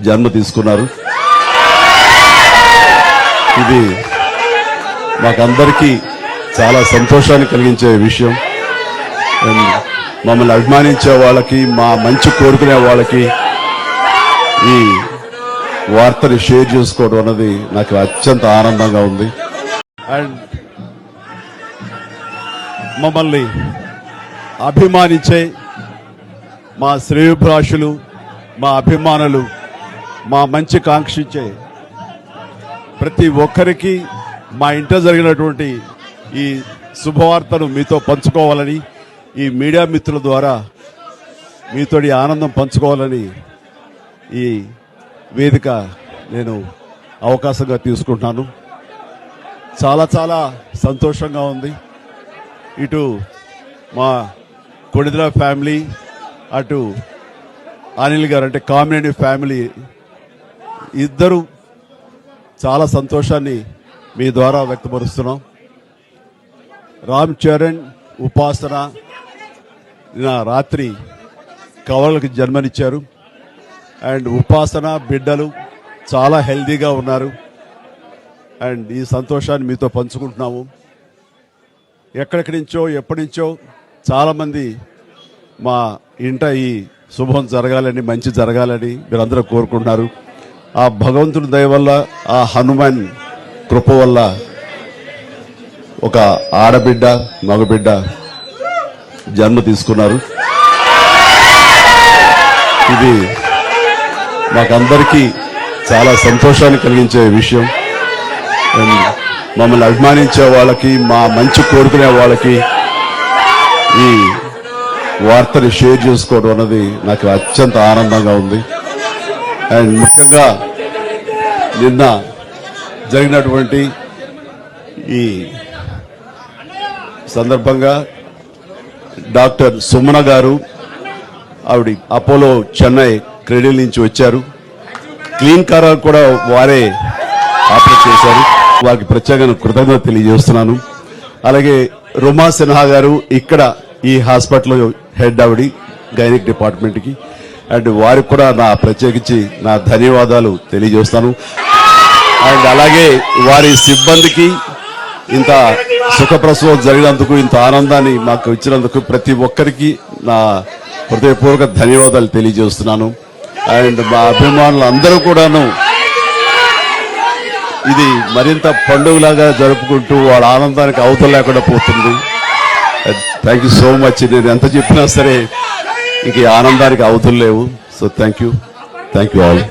జన్మ తీసుకున్నారు. ఇది మాకందరికీ చాలా సంతోషాన్ని కలిగించే విషయం. మమ్మల్ని అభిమానించే వాళ్ళకి, మా మంచి కోరుకునే వాళ్ళకి ఈ వార్తని షేర్ చేసుకోవడం అన్నది నాకు అత్యంత ఆనందంగా ఉంది. అండ్ మమ్మల్ని అభిమానించే మా శ్రేయోభిలాషులు, మా అభిమానులు, మా మంచి కాంక్షించే ప్రతి ఒక్కరికి మా ఇంట జరిగినటువంటి ఈ శుభవార్తను మీతో పంచుకోవాలని, ఈ మీడియా మిత్రుల ద్వారా మీతోటి ఆనందం పంచుకోవాలని ఈ వేదిక నేను అవకాశంగా తీసుకుంటున్నాను. చాలా చాలా సంతోషంగా ఉంది. ఇటు మా కొడిదల ఫ్యామిలీ, అటు అనిల్ గారు అంటే కామినేని ఫ్యామిలీ ఇద్దరు చాలా సంతోషాన్ని మీ ద్వారా వ్యక్తపరుస్తున్నాం. రామ్ చరణ్, ఉపాసన రాత్రి కవలకి జన్మనిచ్చారు. అండ్ ఉపాసన బిడ్డలు చాలా హెల్దీగా ఉన్నారు. అండ్ ఈ సంతోషాన్ని మీతో పంచుకుంటున్నాము. ఎక్కడెక్కడి నుంచో ఎప్పటి నుంచో చాలామంది మా ఇంట ఈ శుభం జరగాలని, మంచి జరగాలని మీరందరూ కోరుకుంటున్నారు. ఆ భగవంతుడి దయ వల్ల, ఆ హనుమాన్ కృప వల్ల ఒక ఆడబిడ్డ, మగబిడ్డ జన్మ తీసుకున్నారు. ఇది మాకందరికీ చాలా సంతోషాన్ని కలిగించే విషయం. మమ్మల్ని అభిమానించే వాళ్ళకి, మా మంచి కోరుకునే వాళ్ళకి ఈ వార్తని షేర్ చేసుకోవడం అన్నది నాకు అత్యంత ఆనందంగా ఉంది. అండ్ ముఖ్యంగా నిన్న జరిగినటువంటి ఈ సందర్భంగా డాక్టర్ సుమన గారు, ఆవిడ అపోలో చెన్నై క్రెడిల్ నుంచి వచ్చారు. క్లీన్ కారాలు కూడా వారే ఆపరేట్ చేశారు. వారికి ప్రత్యేకంగా కృతజ్ఞత తెలియజేస్తున్నాను. అలాగే రుమా సిన్హా గారు ఇక్కడ ఈ హాస్పిటల్ హెడ్, ఆవిడ గైనిక్ డిపార్ట్మెంట్కి. అండ్ వారికి కూడా నా ప్రత్యేకించి నా ధన్యవాదాలు తెలియజేస్తాను. అండ్ అలాగే వారి సిబ్బందికి ఇంత సుఖప్రసవం జరిగినందుకు, ఇంత ఆనందాన్ని మాకు ఇచ్చినందుకు ప్రతి ఒక్కరికి నా హృదయపూర్వక ధన్యవాదాలు తెలియజేస్తున్నాను. అండ్ మా అభిమానులు అందరూ కూడాను ఇది మరింత పండుగలాగా జరుపుకుంటూ వాళ్ళ ఆనందానికి అవతల లేకుండా పోతుంది. Thank you so much. నేను ఎంత చెప్పినా సరే ఇంక ఆనందానికి అవతులు లేవు. So thank you all.